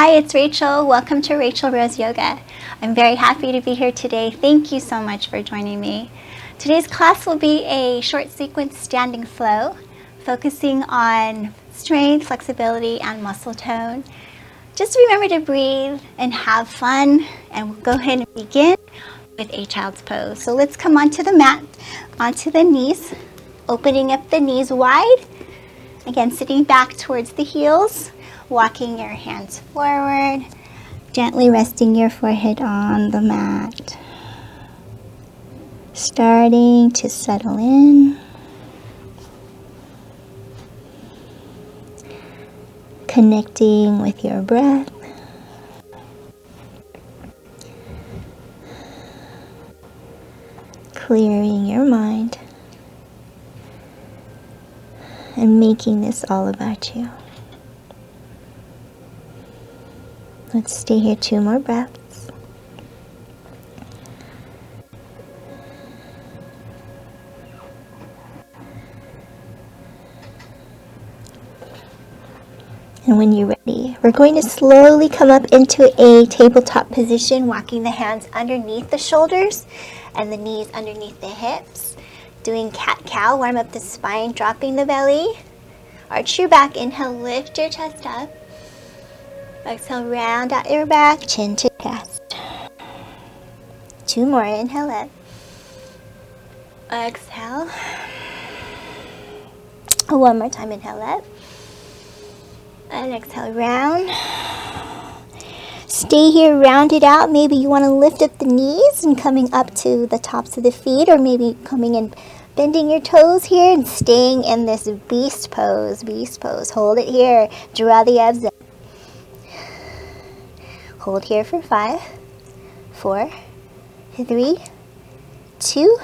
Hi, it's Rachel. Welcome to Rachel Rose Yoga. I'm very happy to be here today. Thank you so much for joining me. Today's class will be a short sequence standing flow, focusing on strength, flexibility, and muscle tone. Just remember to breathe and have fun, and we'll go ahead and begin with a child's pose. So let's come onto the mat, onto the knees, opening up the knees wide. Again, sitting back towards the heels. Walking your hands forward, gently resting your forehead on the mat. Starting to settle in. Connecting with your breath. Clearing your mind. And making this all about you. Let's stay here 2 more breaths. And when you're ready, we're going to slowly come up into a tabletop position, walking the hands underneath the shoulders and the knees underneath the hips. Doing cat-cow, warm up the spine, dropping the belly. Arch your back, inhale, lift your chest up. Exhale, round out your back, chin to chest. 2 more, inhale up. Exhale. 1 more time, inhale up. And exhale, round. Stay here, round it out. Maybe you want to lift up the knees and coming up to the tops of the feet, or maybe coming and bending your toes here and staying in this beast pose. Beast pose. Hold it here. Draw the abs up. Hold here for 5, 4, 3, 2,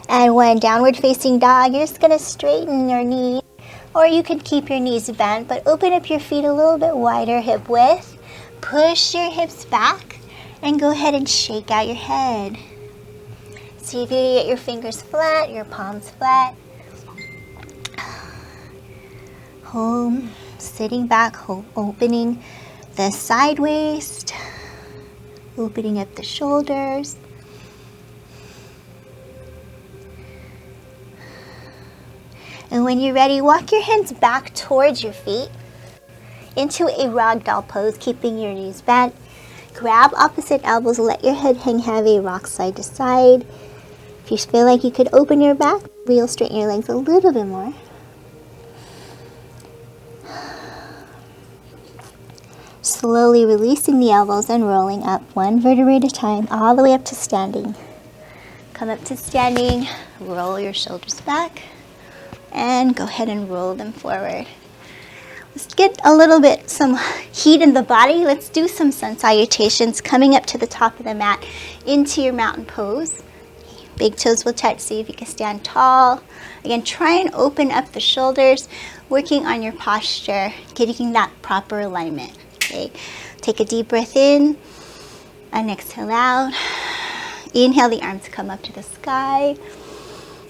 and 1. Downward facing dog. You're just going to straighten your knees, or you can keep your knees bent, but open up your feet a little bit wider, hip width. Push your hips back, and go ahead and shake out your head. See if you can get your fingers flat, your palms flat. Home, sitting back, opening the side waist, opening up the shoulders. And when you're ready, walk your hands back towards your feet into a ragdoll pose, keeping your knees bent. Grab opposite elbows, let your head hang heavy, rock side to side. If you feel like you could open your back, you'll straighten your legs a little bit more. Slowly releasing the elbows and rolling up 1 vertebrae at a time, all the way up to standing. Come up to standing, roll your shoulders back, and go ahead and roll them forward. Let's get a little bit, some heat in the body. Let's do some sun salutations, coming up to the top of the mat into your mountain pose. Big toes will touch, see if you can stand tall. Again, try and open up the shoulders, working on your posture, getting that proper alignment. Okay, take a deep breath in and exhale out. Inhale, the arms come up to the sky.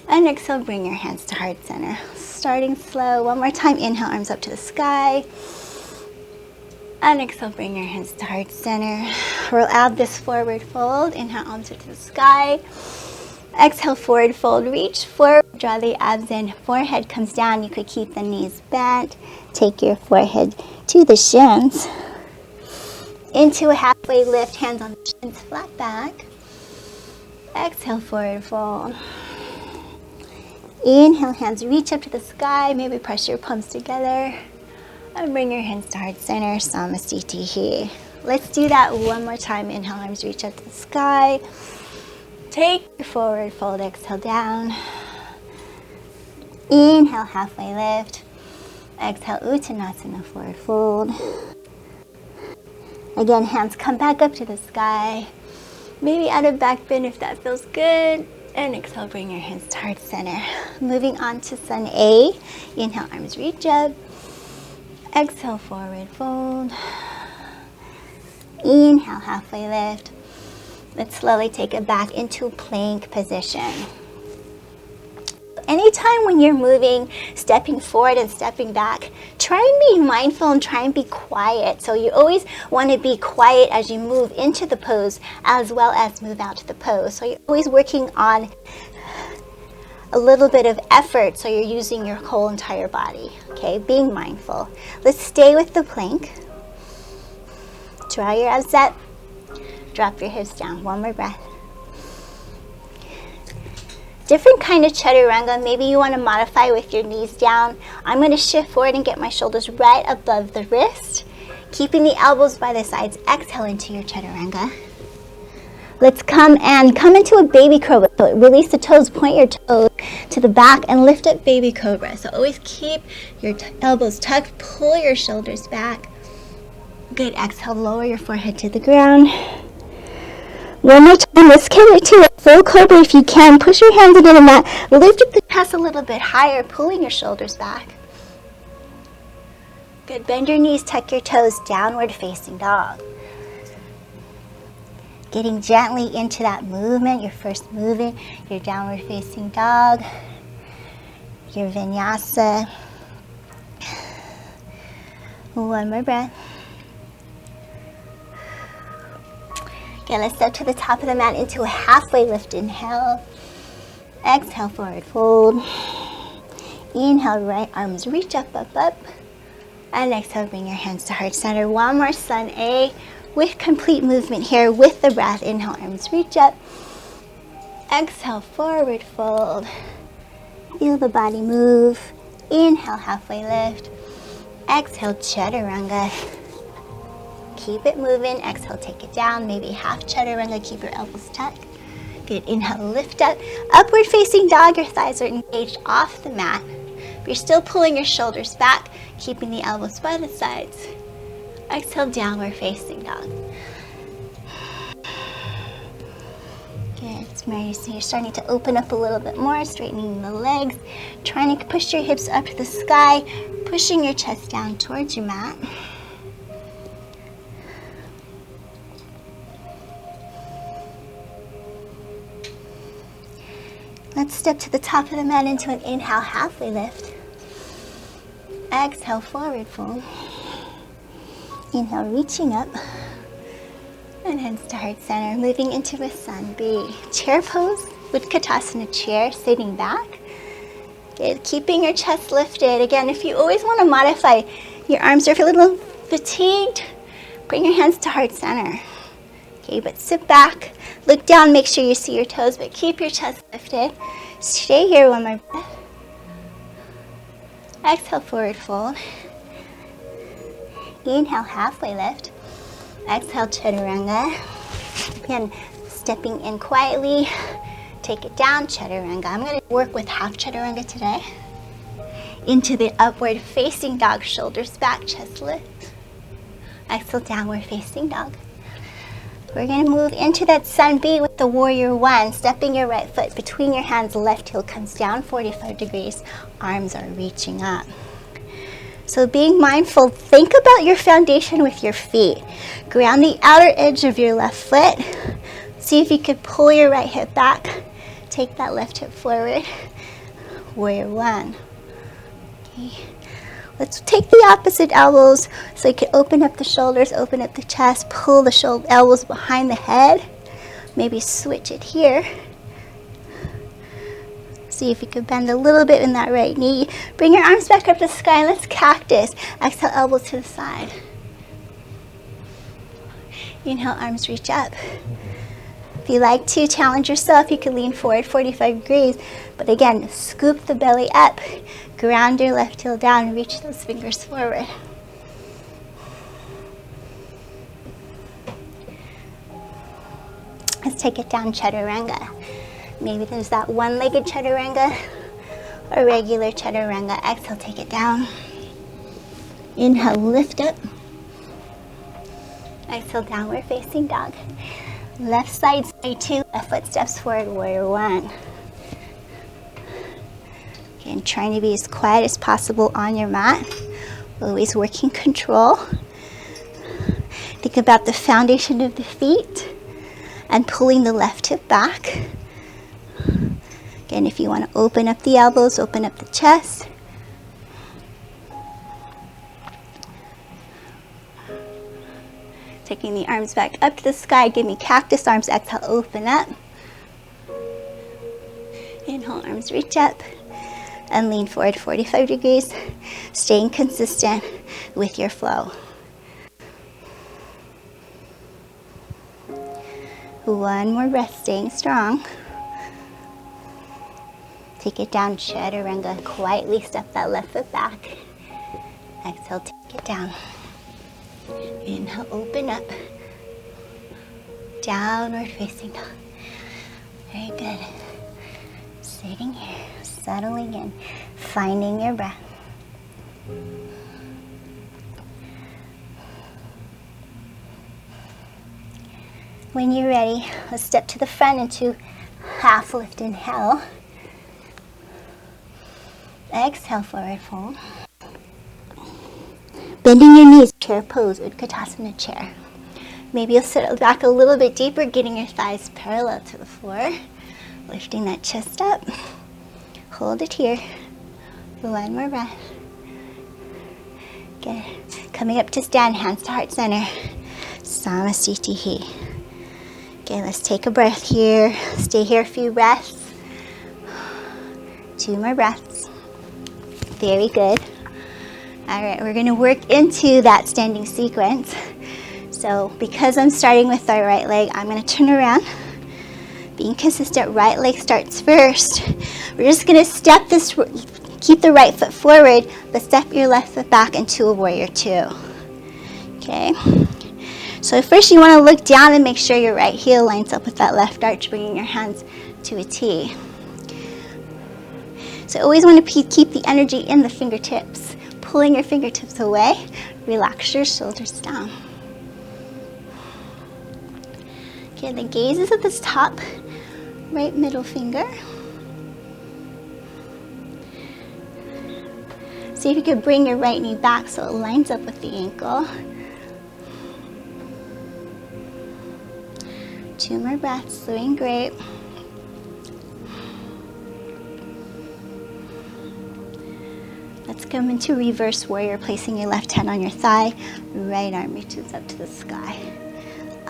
And exhale, bring your hands to heart center. Starting slow. 1 more time, inhale, arms up to the sky. And exhale, bring your hands to heart center. Roll out this forward fold. Inhale, arms up to the sky. Exhale, forward fold, reach forward, draw the abs in, forehead comes down. You could keep the knees bent. Take your forehead to the shins. Into a halfway lift, hands on the shins, flat back. Exhale, forward fold. Inhale, hands reach up to the sky. Maybe press your palms together. And bring your hands to heart center, Samasthiti. Let's do that 1 more time. Inhale, arms reach up to the sky. Take your forward fold, exhale down. Inhale, halfway lift. Exhale, Uttanasana, forward fold. Again, hands come back up to the sky. Maybe out of back bend if that feels good. And exhale, bring your hands to heart center. Moving on to Sun A. Inhale, arms reach up. Exhale, forward fold. Inhale, halfway lift. Let's slowly take it back into plank position. Anytime when you're moving, stepping forward and stepping back, try and be mindful and try and be quiet. So you always want to be quiet as you move into the pose as well as move out to the pose. So you're always working on a little bit of effort, so you're using your whole entire body, okay? Being mindful. Let's stay with the plank. Draw your abs up, drop your hips down. One more breath. Different kind of chaturanga. Maybe you want to modify with your knees down. I'm going to shift forward and get my shoulders right above the wrist, keeping the elbows by the sides. Exhale into your chaturanga. Let's come into a baby cobra. So release the toes, point your toes to the back and lift up baby cobra. So always keep your elbows tucked, pull your shoulders back. Good, exhale, lower your forehead to the ground. One more time, let's get into a full cobra if you can. Push your hands into the mat, lift up the chest a little bit higher, pulling your shoulders back. Good, bend your knees, tuck your toes, downward facing dog. Getting gently into that movement, your first movement, your downward facing dog, your vinyasa. One more breath. Okay, let's step to the top of the mat into a halfway lift. Inhale. Exhale, forward fold. Inhale, right arms reach up, up, up. And exhale, bring your hands to heart center. One more sun A. With complete movement here with the breath. Inhale, arms reach up. Exhale, forward fold. Feel the body move. Inhale, halfway lift. Exhale, chaturanga. Keep it moving. Exhale, take it down. Maybe half chaturanga. Keep your elbows tucked. Good. Inhale, lift up. Upward facing dog. Your thighs are engaged off the mat. But you're still pulling your shoulders back, keeping the elbows by the sides. Exhale, downward facing dog. Good, Mary. So you're starting to open up a little bit more, straightening the legs, trying to push your hips up to the sky, pushing your chest down towards your mat. Let's step to the top of the mat into an inhale, halfway lift. Exhale, forward fold. Inhale, reaching up, and hands to heart center, moving into a sun B. Chair pose with Katasana chair, sitting back. Good. Keeping your chest lifted. Again, if you always want to modify your arms, or if you're a little fatigued, bring your hands to heart center. Okay, but sit back, look down, make sure you see your toes, but keep your chest lifted. Stay here, one more breath. Exhale, forward fold. Inhale, halfway lift. Exhale, chaturanga. Again, stepping in quietly. Take it down, chaturanga. I'm going to work with half chaturanga today. Into the upward facing dog, shoulders back, chest lift. Exhale, downward facing dog. We're going to move into that sun B with the warrior one. Stepping your right foot between your hands, left heel comes down 45 degrees. Arms are reaching up. So being mindful, think about your foundation with your feet. Ground the outer edge of your left foot. See if you could pull your right hip back. Take that left hip forward. Warrior one. Okay. Let's take the opposite elbows so you can open up the shoulders, open up the chest, pull the elbows behind the head. Maybe switch it here. See if you can bend a little bit in that right knee. Bring your arms back up to the sky. Let's cactus. Exhale, elbows to the side. Inhale, arms reach up. If you like to challenge yourself, you can lean forward 45 degrees. But again, scoop the belly up. Ground your left heel down. Reach those fingers forward. Let's take it down, chaturanga. Maybe there's that one-legged chaturanga or regular chaturanga. Exhale, take it down. Inhale, lift up. Exhale, downward facing dog. Left side, side two. Left foot steps forward, warrior one. Okay, and trying to be as quiet as possible on your mat. Always working control. Think about the foundation of the feet and pulling the left hip back. Again, if you want to open up the elbows, open up the chest, taking the arms back up to the sky. Give me cactus arms. Exhale, open up. Inhale, arms reach up. And lean forward 45 degrees. Staying consistent with your flow. One more breath, staying strong. Take it down, chaturanga. Quietly step that left foot back. Exhale, take it down. Inhale, open up. Downward facing dog. Very good. Sitting here, settling in, finding your breath. When you're ready, let's step to the front into half lift inhale. Exhale, forward fold. Bending your knees, chair pose, Utkatasana chair. Maybe you'll sit back a little bit deeper, getting your thighs parallel to the floor. Lifting that chest up. Hold it here. One more breath. Good. Coming up to stand, hands to heart center. Samasthiti. Okay, let's take a breath here. Stay here a few breaths. 2 more breaths. Very good. All right, we're gonna work into that standing sequence. So because I'm starting with our right leg, I'm gonna turn around. Being consistent, right leg starts first. We're just gonna step this, keep the right foot forward, but step your left foot back into a warrior 2. Okay? So first you wanna look down and make sure your right heel lines up with that left arch, bringing your hands to a T. So always wanna keep the energy in the fingertips. Pulling your fingertips away, relax your shoulders down. Okay, the gaze is at this top, right middle finger. See if you could bring your right knee back so it lines up with the ankle. 2 more breaths, doing great. Let's come into reverse warrior, placing your left hand on your thigh, right arm reaches up to the sky.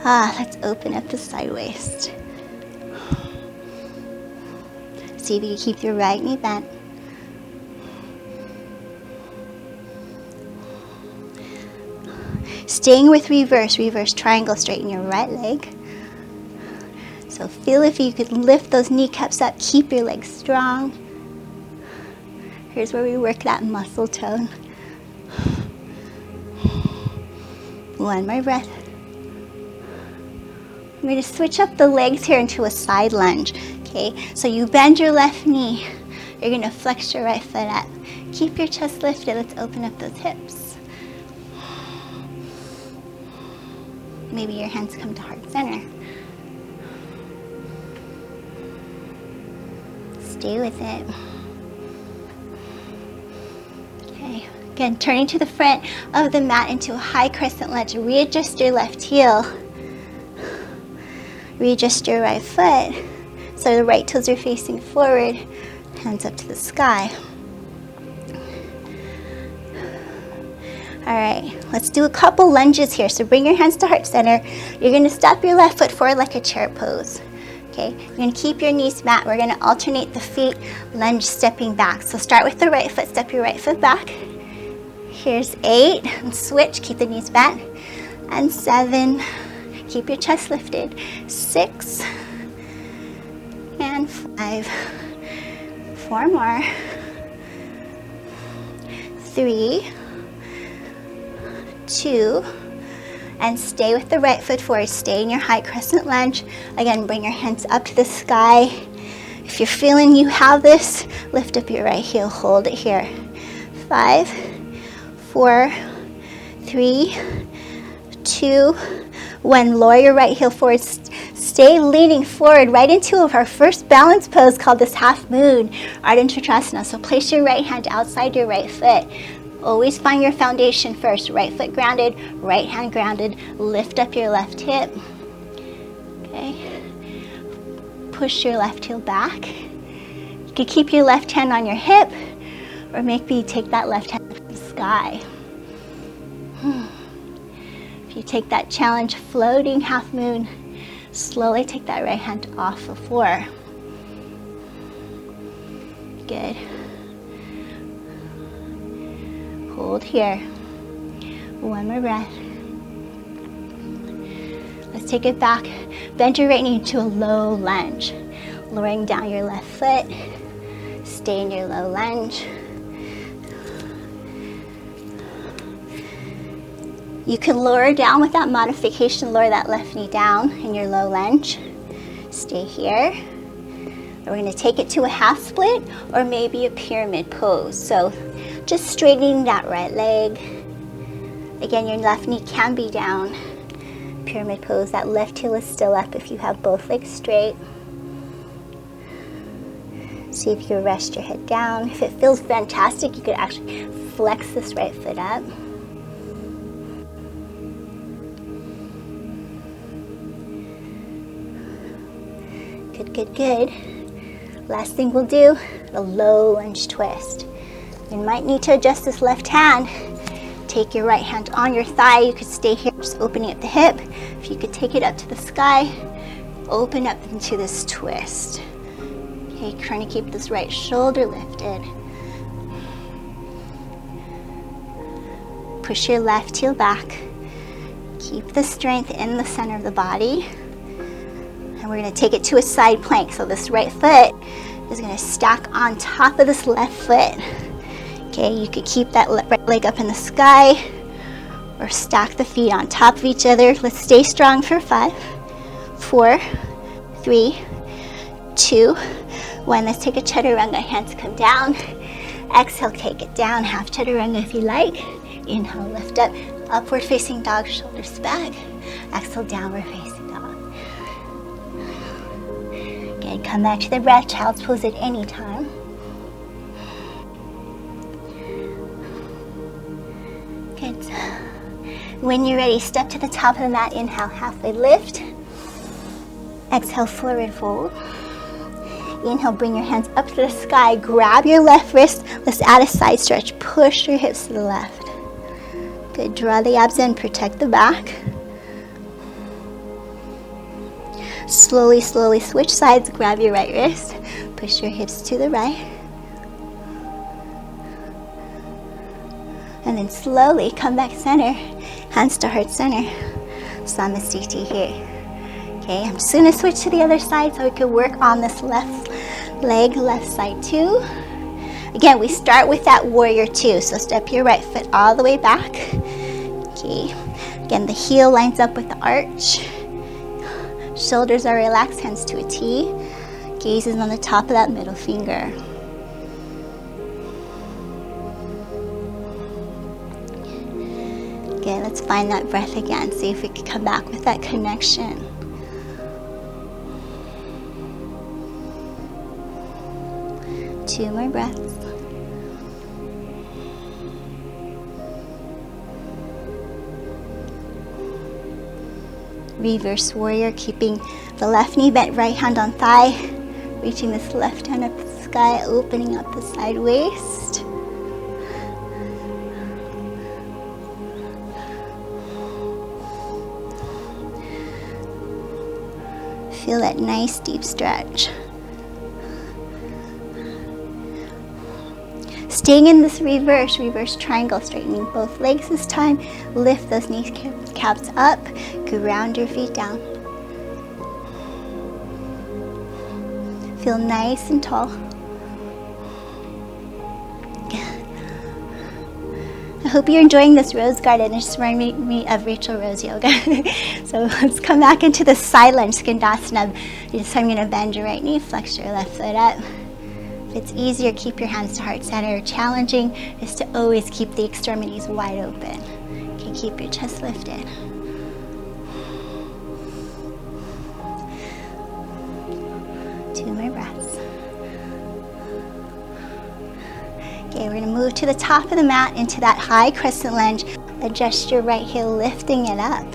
Let's open up the side waist. See if you can keep your right knee bent. Staying with reverse triangle, straighten your right leg. So feel if you could lift those kneecaps up, keep your legs strong. Here's where we work that muscle tone. 1 more breath. I'm going to switch up the legs here into a side lunge. Okay, so you bend your left knee. You're going to flex your right foot up. Keep your chest lifted. Let's open up those hips. Maybe your hands come to heart center. Stay with it. Okay, again, turning to the front of the mat into a high crescent lunge. Readjust your left heel. Readjust your right foot so the right toes are facing forward, hands up to the sky. All right, let's do a couple lunges here. So bring your hands to heart center. You're gonna step your left foot forward like a chair pose. Okay, you're gonna keep your knees mat. We're gonna alternate the feet, lunge, stepping back. So start with the right foot, step your right foot back. Here's 8, and switch, keep the knees bent. And 7, keep your chest lifted. 6, and 5. 4 more. 3, 2, and stay with the right foot forward. Stay in your high crescent lunge. Again, bring your hands up to the sky. If you're feeling you have this, lift up your right heel, hold it here. 5, 4, 3, 2, 1. Lower your right heel forward. Stay leaning forward right into our first balance pose called this half moon, Ardha Chandrasana. So place your right hand outside your right foot. Always find your foundation first. Right foot grounded, right hand grounded. Lift up your left hip. Okay. Push your left heel back. You can keep your left hand on your hip, or maybe take that left hand to the sky. If you take that challenge, floating half moon, slowly take that right hand off the floor. Good. Hold here. One more breath. Let's take it back. Bend your right knee to a low lunge. Lowering down your left foot. Stay in your low lunge. You can lower down with that modification, lower that left knee down in your low lunge. Stay here. We're going to take it to a half split or maybe a pyramid pose. So just straightening that right leg. Again, your left knee can be down. Pyramid pose, that left heel is still up if you have both legs straight. See if you can rest your head down. If it feels fantastic, you could actually flex this right foot up. Good, good, good. Last thing we'll do, a low lunge twist. You might need to adjust this left hand. Take your right hand on your thigh. You could stay here, just opening up the hip. If you could take it up to the sky, open up into this twist. Okay, trying to keep this right shoulder lifted. Push your left heel back. Keep the strength in the center of the body. And we're going to take it to a side plank. So this right foot is going to stack on top of this left foot. Okay, you could keep that right leg up in the sky or stack the feet on top of each other. Let's stay strong for 5, 4, 3, 2, 1. Let's take a chaturanga. Hands come down. Exhale, take it down. Half chaturanga if you like. Inhale, lift up. Upward facing dog, shoulders back. Exhale, downward facing dog. Good, come back to the breath. Child's pose at any time. Good. When you're ready, step to the top of the mat. Inhale, halfway lift. Exhale, forward fold. Inhale, bring your hands up to the sky. Grab your left wrist. Let's add a side stretch. Push your hips to the left. Good, draw the abs in, protect the back. Slowly, slowly switch sides. Grab your right wrist. Push your hips to the right. And then slowly come back center. Hands to heart center. Samasthiti here. Okay, I'm just going to switch to the other side so we can work on this left leg, left side too. Again, we start with that warrior two. So step your right foot all the way back. Okay, again, the heel lines up with the arch. Shoulders are relaxed, hands to a T. Gaze is on the top of that middle finger. Okay, let's find that breath again. See if we can come back with that connection. Two more breaths. Reverse warrior, keeping the left knee bent, right hand on thigh. Reaching this left hand up to the sky, opening up the side waist. Feel that nice deep stretch. Staying in this reverse triangle, straightening both legs this time. Lift those kneecaps up, ground your feet down. Feel nice and tall. I hope you're enjoying this rose garden. It just reminded me of Rachel Rose Yoga. So let's come back into the side lunge, Skandasana. So I'm going to bend your right knee, flex your left foot up. If it's easier, keep your hands to heart center. Challenging is to always keep the extremities wide open. Okay, keep your chest lifted. Two more breaths. Okay, we're going to move to the top of the mat into that high crescent lunge. Adjust your right heel, lifting it up.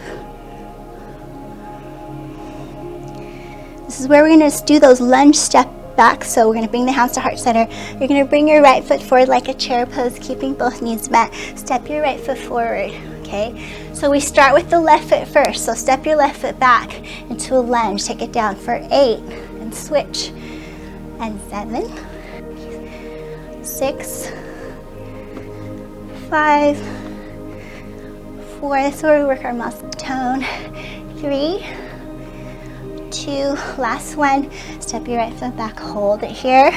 This is where we're going to do those lunge step back. So we're going to bring the hands to heart center. You're going to bring your right foot forward like a chair pose, keeping both knees bent. Step your right foot forward. Okay, okay? So we start with the left foot first. So step your left foot back into a lunge. Take it down for 8 and switch. And 7, 6, 5, 4. This is where we work our muscle tone. 3, 2, last one. Step your right foot back, hold it here.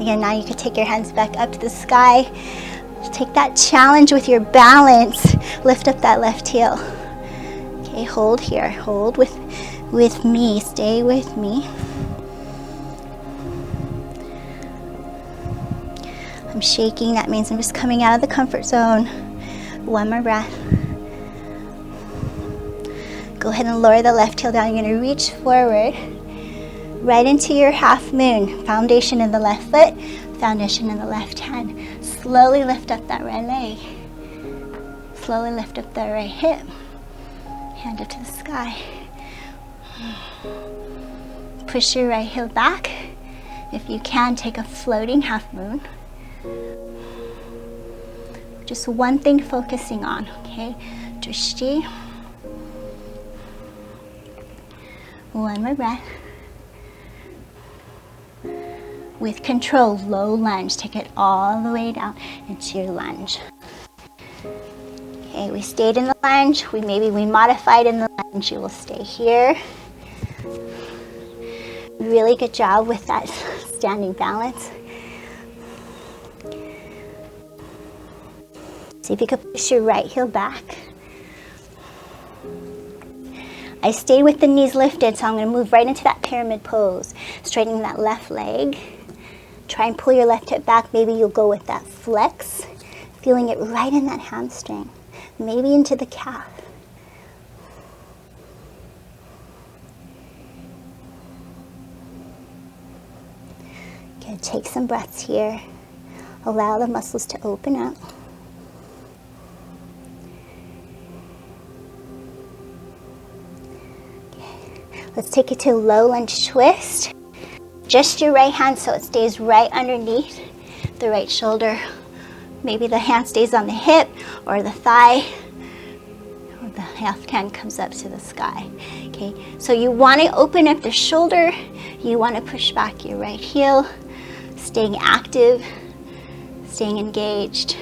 Again, now you can take your hands back up to the sky. Take that challenge with your balance. Lift up that left heel. Okay, hold here. Hold with me. Stay with me. I'm shaking. That means I'm just coming out of the comfort zone. One more breath. Go ahead and lower the left heel down. You're going to reach forward right into your half moon. Foundation in the left foot, foundation in the left hand. Slowly lift up that right leg. Slowly lift up that right hip. Hand up to the sky. Push your right heel back. If you can, take a floating half moon. Just one thing focusing on, okay? Drishti. One more breath. With control, low lunge. Take it all the way down into your lunge. Okay, we stayed in the lunge. Maybe we modified in the lunge. You will stay here. Really good job with that standing balance. See if you can push your right heel back. I stayed with the knees lifted, so I'm going to move right into that pyramid pose. Straightening that left leg. Try and pull your left hip back. Maybe you'll go with that flex. Feeling it right in that hamstring. Maybe into the calf. Okay, take some breaths here. Allow the muscles to open up. Let's take it to a low lunge twist. Just your right hand so it stays right underneath the right shoulder. Maybe the hand stays on the hip or the thigh. Or the left hand comes up to the sky. Okay, so you want to open up the shoulder. You want to push back your right heel. Staying active, staying engaged.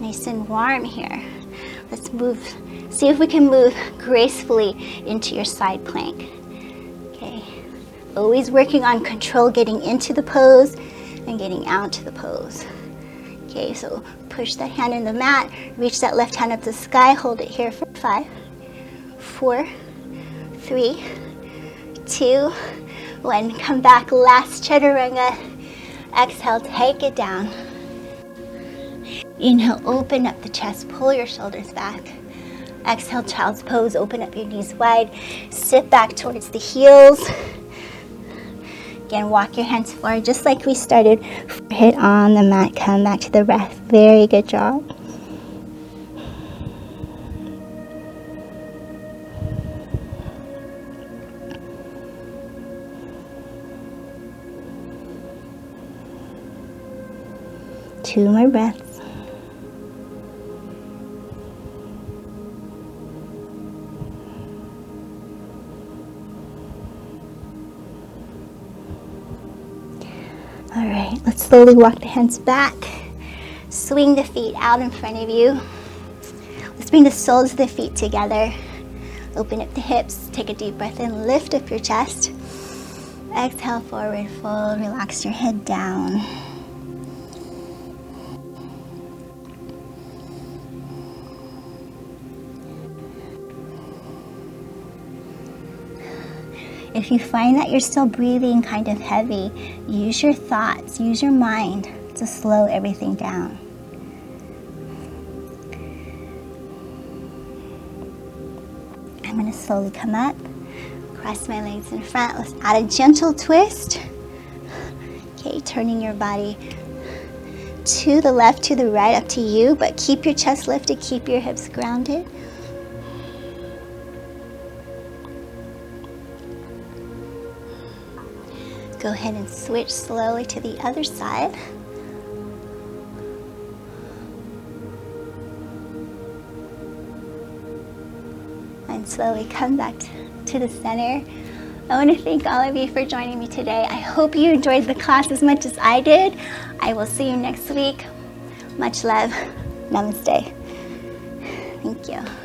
Nice and warm here. Let's move, see if we can move gracefully into your side plank. Okay, always working on control, getting into the pose and getting out to the pose. Okay, so push that hand in the mat, reach that left hand up to the sky, hold it here for 5, 4, 3, 2, 1. Come back, last chaturanga. Exhale, take it down. Inhale, open up the chest, pull your shoulders back. Exhale, child's pose, open up your knees wide. Sit back towards the heels. Again, walk your hands forward just like we started. Hit on the mat, come back to the breath. Very good job. Two more breaths. All right, let's slowly walk the hands back. Swing the feet out in front of you. Let's bring the soles of the feet together. Open up the hips, take a deep breath in, lift up your chest. Exhale, forward fold, relax your head down. If you find that you're still breathing kind of heavy, use your thoughts, use your mind to slow everything down. I'm going to slowly come up, cross my legs in front. Let's add a gentle twist. Okay, turning your body to the left, to the right, up to you, but keep your chest lifted, keep your hips grounded. Go ahead and switch slowly to the other side. And slowly come back to the center. I want to thank all of you for joining me today. I hope you enjoyed the class as much as I did. I will see you next week. Much love. Namaste. Thank you.